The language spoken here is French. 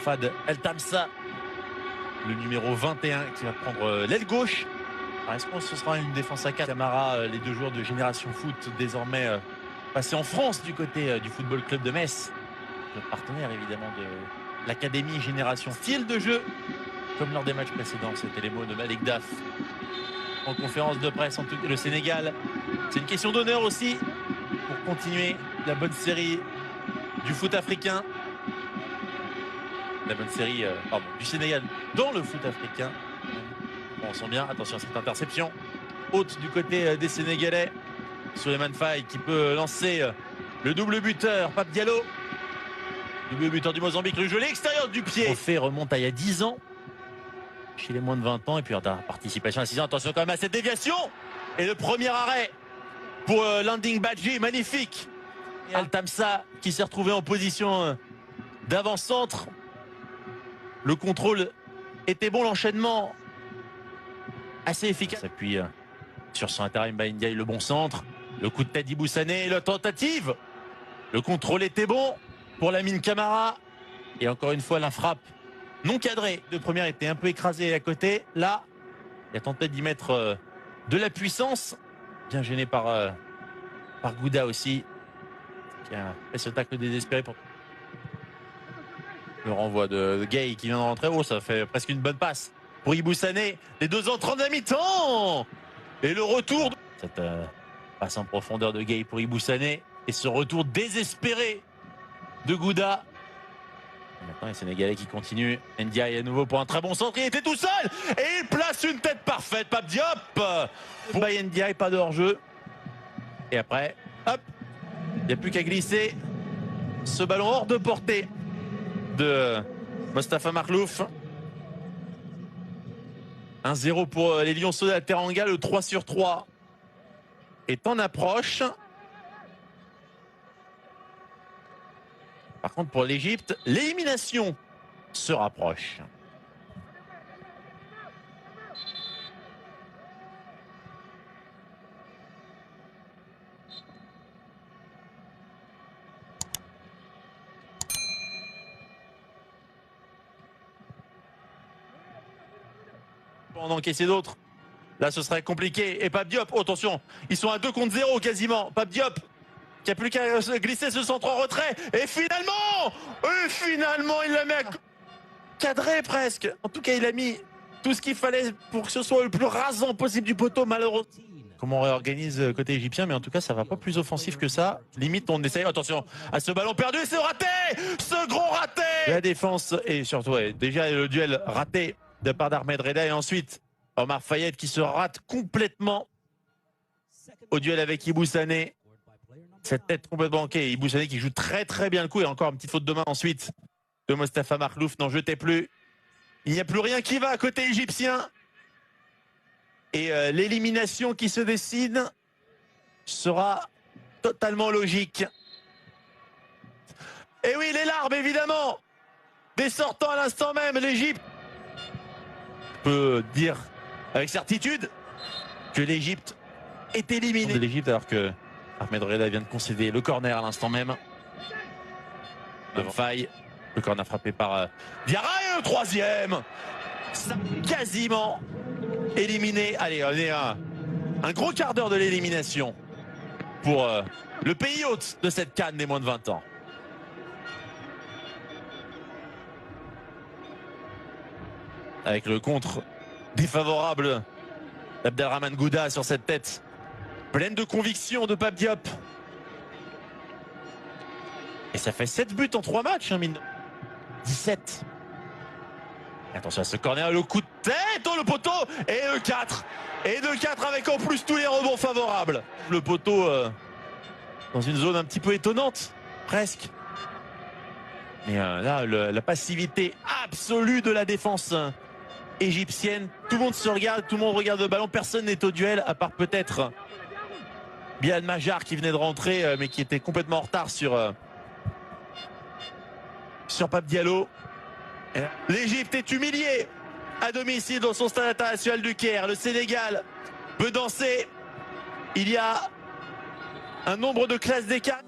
Fad El Tamsa, le numéro 21 qui va prendre l'aile gauche. La réponse, ce sera une défense à 4. Camara, les deux joueurs de Génération Foot, désormais passés en France du côté du Football Club de Metz. Le partenaire évidemment de l'Académie Génération. Style de jeu, comme lors des matchs précédents, c'était les mots de Malik Daf en conférence de presse. En tout cas, le Sénégal, c'est une question d'honneur aussi pour continuer la bonne série du foot africain. La bonne série du Sénégal dans le foot africain. On sent bien, attention à cette interception haute du côté des Sénégalais. Souleymane Faye qui peut lancer le double buteur, Pape Diallo. Double buteur du Mozambique, le jeu à l'extérieur du pied. Le fait remonte à il y a 10 ans, chez les moins de 20 ans. Et puis la participation à 6 ans, attention quand même à cette déviation. Et le premier arrêt pour Landing Badji, magnifique. Et Al Tamsa qui s'est retrouvé en position d'avant-centre. Le contrôle était bon, l'enchaînement assez efficace. S'appuie sur son intérieur Ndiaye, le bon centre. Le coup de tête d'Ibou Sané, la tentative. Le contrôle était bon pour Lamine Camara. Et encore une fois, la frappe non cadrée de première était un peu écrasée à côté. Là, il a tenté d'y mettre de la puissance. Bien gêné par Gouda aussi, qui a fait ce tacle désespéré pour le renvoi de Gay qui vient de rentrer. Oh, ça fait presque une bonne passe pour Ibou Sané. Les deux entrants de la mi-temps. Et le retour. Cette passe en profondeur de Gay pour Ibou Sané. Et ce retour désespéré de Gouda. Et maintenant, les Sénégalais qui continuent. Ndiaye à nouveau pour un très bon centre. Il était tout seul. Et il place une tête parfaite. Pape Diop. Pour Ndiaye, pas de hors-jeu. Et après, hop. Il n'y a plus qu'à glisser ce ballon hors de portée de Mostafa Marlouf. 1-0 pour les Lionceaux de la Teranga. Le 3/3 est en approche. Par contre, pour l'Égypte, l'élimination se rapproche. On en encaisser d'autres. Là, ce serait compliqué. Et Pape Diop, oh, attention, ils sont à 2 contre 0 quasiment. Pape Diop, qui a plus qu'à glisser ce centre en retrait. Et finalement, il l'a mis cadré presque. En tout cas, il a mis tout ce qu'il fallait pour que ce soit le plus rasant possible du poteau, malheureux. Comment on réorganise côté égyptien, mais en tout cas, ça va pas plus offensif que ça. Limite, on essaye, attention, à ce ballon perdu, et c'est raté. Ce gros raté. La défense, et surtout, déjà le duel raté de part d'Ahmed Reda, et ensuite Omar Fayed qui se rate complètement au duel avec Ibou Sané. Cette tête complètement manquée. Ibou Sané qui joue très très bien le coup, et encore une petite faute de main ensuite de Mostafa Marlouf. N'en jetez plus. Il n'y a plus rien qui va à côté égyptien. Et l'élimination qui se décide sera totalement logique. Et oui, les larmes évidemment des sortants à l'instant même. L'Égypte peut dire avec certitude que l'Égypte est éliminée de l'Égypte, alors que Ahmed Reda vient de concéder le corner à l'instant même. Devant Faye, le corner frappé par Diarra, et le troisième. Ça, quasiment éliminé. Allez, on est à un gros quart d'heure de l'élimination pour le pays hôte de cette CAN des moins de 20 ans. Avec le contre défavorable d'Abdelrahman Gouda sur cette tête pleine de conviction de Pape Diop. Et ça fait 7 buts en 3 matchs, mine. 17. Et attention à ce corner, le coup de tête, oh, le poteau, et le 4. Et le 4 avec en plus tous les rebonds favorables. Le poteau dans une zone un petit peu étonnante, presque. Mais là, la passivité absolue de la défense égyptienne. Tout le monde se regarde, tout le monde regarde le ballon. Personne n'est au duel, à part peut-être Bilal Majar qui venait de rentrer, mais qui était complètement en retard sur Pape Diallo. L'Égypte est humiliée à domicile dans son stade international du Caire. Le Sénégal peut danser. Il y a un nombre de classes d'écart.